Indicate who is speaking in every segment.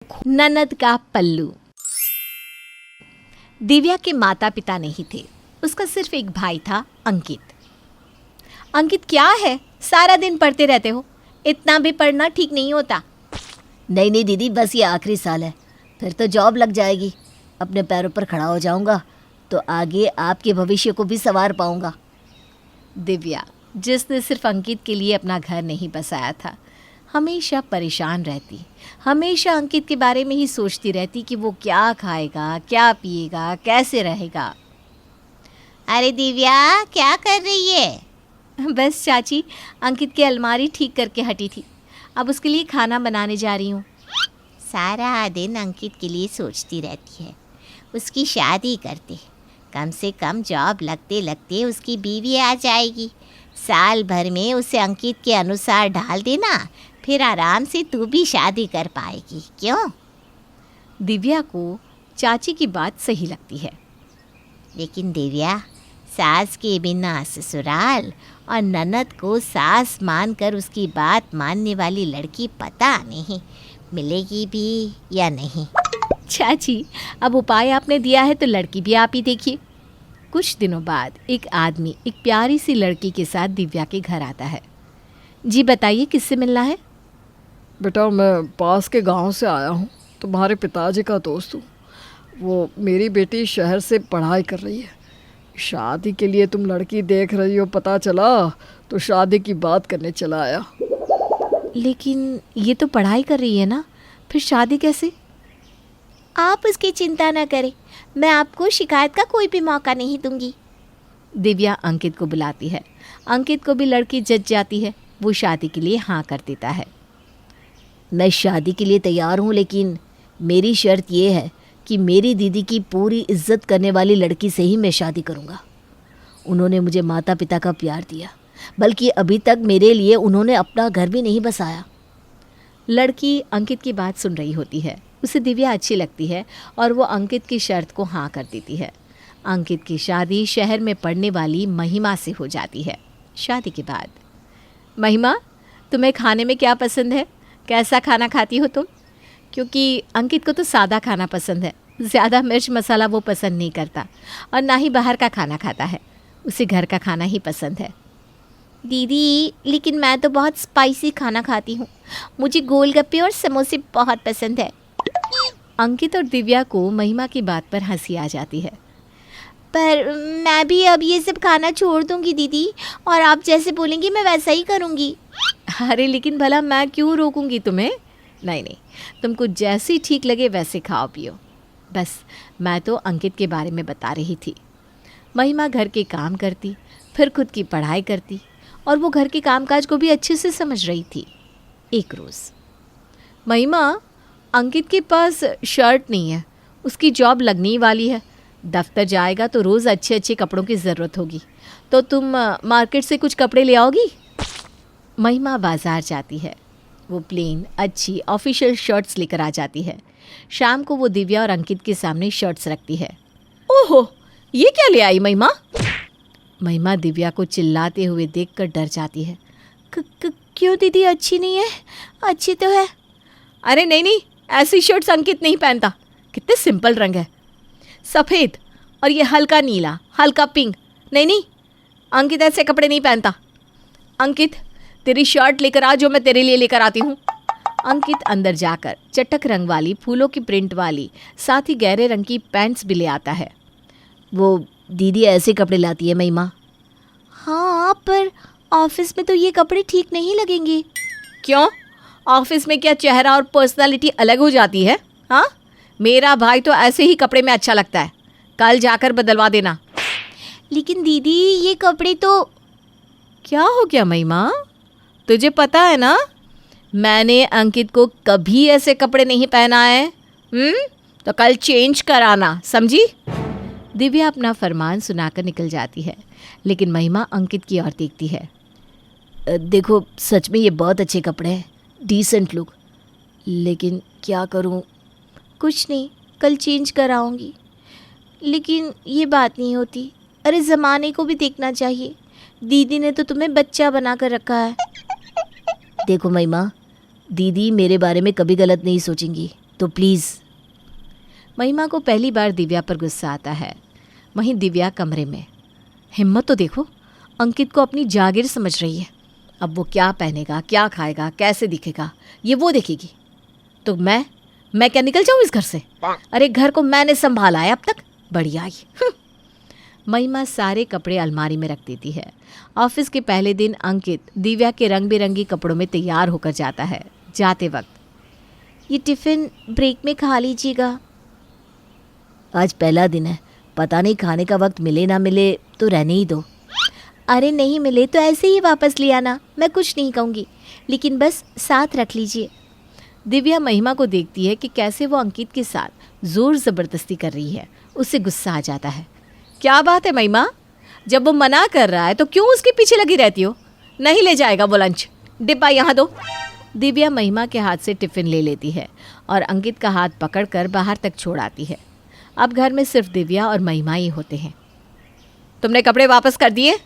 Speaker 1: ननद का पल्लू। दिव्या के माता पिता नहीं थे, उसका सिर्फ एक भाई था, अंकित। अंकित क्या है, सारा दिन पढ़ते रहते हो, इतना भी पढ़ना ठीक नहीं होता।
Speaker 2: नहीं नहीं दीदी, बस ये आखिरी साल है, फिर तो जॉब लग जाएगी, अपने पैरों पर खड़ा हो जाऊंगा तो आगे आपके भविष्य को भी संवार पाऊंगा।
Speaker 1: दिव्या, जिसने सिर्फ अंकित के लिए अपना घर नहीं बसाया था, हमेशा परेशान रहती, हमेशा अंकित के बारे में ही सोचती रहती कि वो क्या खाएगा, क्या पिएगा, कैसे रहेगा।
Speaker 3: अरे दिव्या, क्या कर रही है?
Speaker 1: बस चाची, अंकित की अलमारी ठीक करके हटी थी, अब उसके लिए खाना बनाने जा रही हूँ।
Speaker 3: सारा दिन अंकित के लिए सोचती रहती है। उसकी शादी करते, कम से कम जॉब लगते लगते उसकी बीवी आ जाएगी। साल भर में उसे अंकित के अनुसार ढाल देना, फिर आराम से तू भी शादी कर पाएगी, क्यों?
Speaker 1: दिव्या को चाची की बात सही लगती है।
Speaker 3: लेकिन दिव्या, सास के बिना ससुराल और ननद को सास मानकर उसकी बात मानने वाली लड़की पता नहीं मिलेगी भी या नहीं।
Speaker 1: चाची, अब उपाय आपने दिया है तो लड़की भी आप ही देखिए। कुछ दिनों बाद एक आदमी एक प्यारी सी लड़की के साथ दिव्या के घर आता है। जी बताइए, किससे मिलना है?
Speaker 4: बेटा, मैं पास के गांव से आया हूँ, तुम्हारे पिताजी का दोस्त हूँ। वो मेरी बेटी शहर से पढ़ाई कर रही है, शादी के लिए तुम लड़की देख रही हो पता चला, तो शादी की बात करने चला आया।
Speaker 1: लेकिन ये तो पढ़ाई कर रही है ना, फिर शादी कैसे?
Speaker 3: आप उसकी चिंता न करें, मैं आपको शिकायत का कोई भी मौका नहीं दूंगी।
Speaker 1: दिव्या अंकित को बुलाती है। अंकित को भी लड़की जच जाती है, वो शादी के लिए हाँ कर देता है।
Speaker 2: मैं शादी के लिए तैयार हूँ, लेकिन मेरी शर्त ये है कि मेरी दीदी की पूरी इज्जत करने वाली लड़की से ही मैं शादी करूँगा। उन्होंने मुझे माता पिता का प्यार दिया, बल्कि अभी तक मेरे लिए उन्होंने अपना घर भी नहीं बसाया।
Speaker 1: लड़की अंकित की बात सुन रही होती है, उसे दिव्या अच्छी लगती है और वो अंकित की शर्त को हाँ कर देती है। अंकित की शादी शहर में पढ़ने वाली महिमा से हो जाती है। शादी के बाद, महिमा, तुम्हें खाने में क्या पसंद है? कैसा खाना खाती हो तुम? क्योंकि अंकित को तो सादा खाना पसंद है, ज़्यादा मिर्च मसाला वो पसंद नहीं करता, और ना ही बाहर का खाना खाता है, उसे घर का खाना ही पसंद है।
Speaker 3: दीदी, लेकिन मैं तो बहुत स्पाइसी खाना खाती हूँ, मुझे गोलगप्पे और समोसे बहुत पसंद है।
Speaker 1: अंकित और दिव्या को महिमा की बात पर हंसी आ जाती है।
Speaker 3: पर मैं भी अब ये सब खाना छोड़ दूंगी दीदी, और आप जैसे बोलेंगी मैं वैसा ही करूँगी।
Speaker 1: अरे लेकिन भला मैं क्यों रोकूंगी तुम्हें? नहीं नहीं, तुमको जैसी ठीक लगे वैसे खाओ पियो। बस मैं तो अंकित के बारे में बता रही थी। महिमा घर के काम करती, फिर खुद की पढ़ाई करती, और वो घर के कामकाज को भी अच्छे से समझ रही थी। एक रोज़, महिमा, अंकित के पास शर्ट नहीं है, उसकी जॉब लगने ही वाली है, दफ्तर जाएगा तो रोज़ अच्छे अच्छे कपड़ों की ज़रूरत होगी, तो तुम मार्केट से कुछ कपड़े ले आओगी? महिमा बाज़ार जाती है, वो प्लेन अच्छी ऑफिशियल शर्ट्स लेकर आ जाती है। शाम को वो दिव्या और अंकित के सामने शर्ट्स रखती है। ओहो, ये क्या ले आई महिमा? महिमा दिव्या को चिल्लाते हुए देखकर डर जाती है।
Speaker 3: क्यों दीदी, अच्छी नहीं है? अच्छी तो है।
Speaker 1: अरे नहीं नहीं, ऐसी शर्ट्स अंकित नहीं पहनता, कितने सिंपल रंग है, सफ़ेद और ये हल्का नीला, हल्का पिंक। नहीं नहीं, अंकित ऐसे कपड़े नहीं पहनता। अंकित, तेरी शर्ट लेकर आ जो मैं तेरे लिए लेकर आती हूँ। अंकित अंदर जाकर चटक रंग वाली फूलों की प्रिंट वाली, साथ ही गहरे रंग की पैंट्स भी ले आता है।
Speaker 2: वो दीदी ऐसे कपड़े लाती है महिमा।
Speaker 3: हाँ, पर ऑफिस में तो ये कपड़े ठीक नहीं लगेंगे।
Speaker 1: क्यों? ऑफिस में क्या चेहरा और पर्सनालिटी अलग हो जाती है? हाँ, मेरा भाई तो ऐसे ही कपड़े में अच्छा लगता है, कल जाकर बदलवा देना।
Speaker 3: लेकिन दीदी, ये कपड़े तो...
Speaker 1: क्या हो गया महिमा, तुझे पता है ना, मैंने अंकित को कभी ऐसे कपड़े नहीं पहनाए। तो कल चेंज कराना, समझी? दिव्या अपना फरमान सुनाकर निकल जाती है, लेकिन महिमा अंकित की ओर देखती है।
Speaker 2: देखो, सच में ये बहुत अच्छे कपड़े हैं, डिसेंट लुक, लेकिन क्या करूं?
Speaker 3: कुछ नहीं, कल चेंज कराऊंगी। लेकिन ये बात नहीं होती, अरे ज़माने को भी देखना चाहिए, दीदी ने तो तुम्हें बच्चा बना कर रखा है।
Speaker 2: देखो महिमा, दीदी मेरे बारे में कभी गलत नहीं सोचेंगी, तो प्लीज़।
Speaker 1: महिमा को पहली बार दिव्या पर गुस्सा आता है। वहीं दिव्या कमरे में, हिम्मत तो देखो, अंकित को अपनी जागीर समझ रही है। अब वो क्या पहनेगा, क्या खाएगा, कैसे दिखेगा, ये वो देखेगी। तो मैं क्या निकल जाऊँ इस घर से? अरे घर को मैंने संभाला है अब तक, बढ़िया ही। महिमा सारे कपड़े अलमारी में रख देती है। ऑफिस के पहले दिन अंकित दिव्या के रंग बिरंगी कपड़ों में तैयार होकर जाता है। जाते वक्त,
Speaker 2: ये टिफ़िन ब्रेक में खा लीजिएगा, आज पहला दिन है, पता नहीं खाने का वक्त मिले ना मिले तो रहने ही दो।
Speaker 3: अरे नहीं मिले तो ऐसे ही वापस ले आना, मैं कुछ नहीं कहूँगी, लेकिन बस साथ रख लीजिए।
Speaker 1: दिव्या महिमा को देखती है कि कैसे वो अंकित के साथ ज़ोर ज़बरदस्ती कर रही है। उससे गुस्सा आ जाता है। क्या बात है महिमा, जब वो मना कर रहा है तो क्यों उसके पीछे लगी रहती हो? नहीं ले जाएगा वो लंच, डिब्बा यहाँ दो। दिव्या महिमा के हाथ से टिफ़िन ले लेती है और अंकित का हाथ पकड़कर बाहर तक छोड़ आती है। अब घर में सिर्फ दिव्या और महिमा ही होते हैं। तुमने कपड़े वापस कर दिए?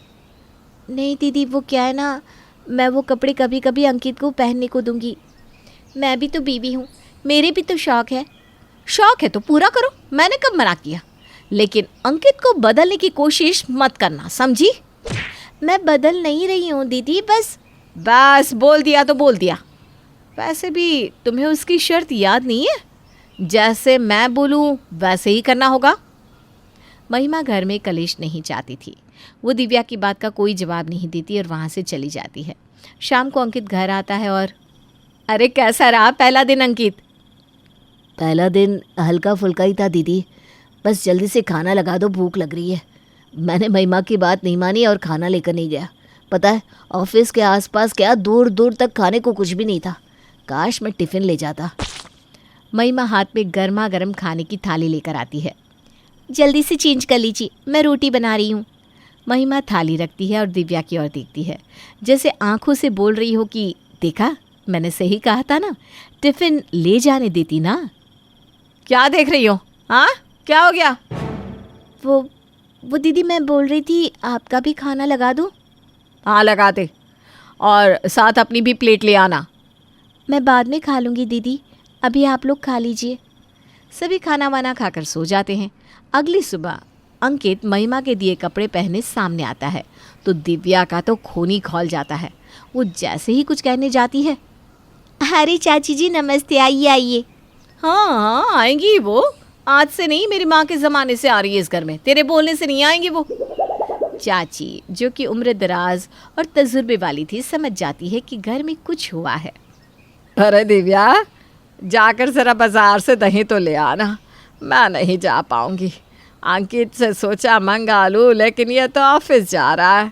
Speaker 3: नहीं दीदी, वो क्या है ना, मैं वो कपड़े कभी कभी अंकित को पहनने को दूंगी। मैं भी तो बीवी हूँ, मेरे भी तो शौक है।
Speaker 1: शौक है तो पूरा करो, मैंने कब मना किया? लेकिन अंकित को बदलने की कोशिश मत करना, समझी?
Speaker 3: मैं बदल नहीं रही हूँ दीदी,
Speaker 1: बस बोल दिया तो बोल दिया। वैसे भी तुम्हें उसकी शर्त याद नहीं है? जैसे मैं बोलूँ वैसे ही करना होगा। महिमा घर में कलेश नहीं चाहती थी। वो दिव्या की बात का कोई जवाब नहीं देती और वहाँ से चली जाती है। शाम को अंकित घर आता है और अरे कैसा रहा पहला दिन अंकित?
Speaker 2: पहला दिन हल्का फुल्का ही था दीदी, बस जल्दी से खाना लगा दो, भूख लग रही है। मैंने महिमा की बात नहीं मानी और खाना लेकर नहीं गया। पता है ऑफिस के आसपास क्या दूर दूर तक खाने को कुछ भी नहीं था। काश मैं टिफ़िन ले जाता।
Speaker 1: महिमा हाथ में गर्मा गर्म खाने की थाली लेकर आती है।
Speaker 3: जल्दी से चेंज कर लीजिए, मैं रोटी बना रही हूँ।
Speaker 1: महिमा थाली रखती है और दिव्या की ओर देखती है, जैसे आंखों से बोल रही हो कि देखा, मैंने सही कहा था ना, टिफ़िन ले जाने देती ना। क्या देख रही हो? हाँ, क्या हो गया?
Speaker 3: वो दीदी, मैं बोल रही थी आपका भी खाना लगा दूँ?
Speaker 1: हाँ लगा दे, और साथ अपनी भी प्लेट ले आना।
Speaker 3: मैं बाद में खा लूँगी दीदी, अभी आप लोग खा लीजिए।
Speaker 1: सभी खाना वाना खाकर सो जाते हैं। अगली सुबह अंकित महिमा के दिए कपड़े पहने सामने आता है तो दिव्या का तो खून ही खौल जाता है। वो जैसे ही कुछ कहने जाती है,
Speaker 3: अरे चाची जी नमस्ते, आइए आइए।
Speaker 1: हाँ आएंगी वो, आज से नहीं, मेरी माँ के ज़माने से आ रही है इस घर में, तेरे बोलने से नहीं आएंगी वो। चाची जो कि उम्र दराज और तजुर्बे वाली थी, समझ जाती है कि घर में कुछ हुआ है।
Speaker 4: अरे दिव्या, जाकर ज़रा बाज़ार से दही तो ले आना, मैं नहीं जा पाऊँगी। अंकित से सोचा मंगा लूँ, लेकिन ये तो ऑफिस जा रहा है।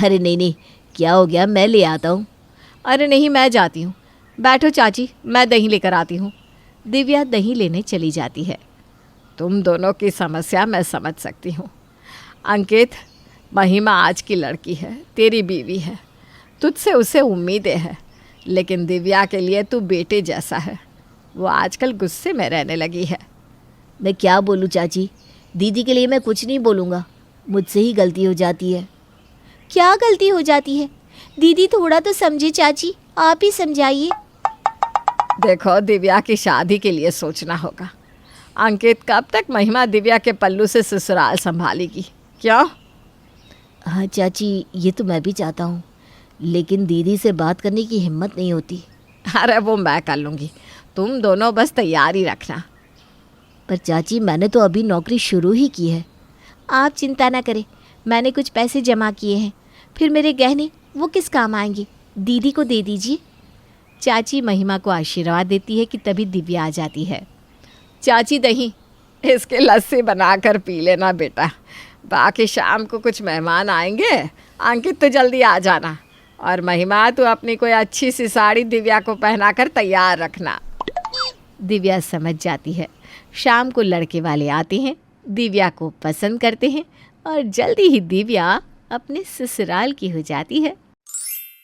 Speaker 2: अरे नहीं, क्या हो गया, मैं ले आता हूँ।
Speaker 1: अरे नहीं, मैं जाती हूँ, बैठो चाची, मैं दही लेकर आती हूँ। दिव्या दही लेने चली जाती है।
Speaker 4: तुम दोनों की समस्या मैं समझ सकती हूँ। अंकित, महिमा आज की लड़की है, तेरी बीवी है, तुझसे उसे उम्मीदें हैं, लेकिन दिव्या के लिए तू बेटे जैसा है। वो आजकल गुस्से में रहने लगी है।
Speaker 2: मैं क्या बोलूँ चाची, दीदी के लिए मैं कुछ नहीं बोलूँगा, मुझसे ही गलती हो जाती है।
Speaker 3: क्या गलती हो जाती है दीदी, थोड़ा तो समझिए चाची, आप ही समझाइए।
Speaker 4: देखो, दिव्या की शादी के लिए सोचना होगा। अंकित, कब तक महिमा दिव्या के पल्लू से ससुराल संभालेगी? क्यों?
Speaker 2: हाँ चाची, ये तो मैं भी चाहता हूँ, लेकिन दीदी से बात करने की हिम्मत नहीं होती।
Speaker 4: अरे वो मैं कर लूँगी, तुम दोनों बस तैयारी रखना।
Speaker 2: पर चाची, मैंने तो अभी नौकरी शुरू ही की है।
Speaker 3: आप चिंता ना करें, मैंने कुछ पैसे जमा किए हैं, फिर मेरे गहने वो किस काम आएंगे, दीदी को दे दीजिए।
Speaker 1: चाची महिमा को आशीर्वाद देती है कि तभी दिव्या आ जाती है। चाची दही,
Speaker 4: इसके लस्सी बनाकर पी लेना बेटा, बाकी शाम को कुछ मेहमान आएंगे। अंकित तो जल्दी आ जाना, और महिमा तू अपनी कोई अच्छी सी साड़ी दिव्या को पहनाकर तैयार रखना।
Speaker 1: दिव्या समझ जाती है। शाम को लड़के वाले आते हैं, दिव्या को पसंद करते हैं और जल्दी ही दिव्या अपने ससुराल की हो जाती है।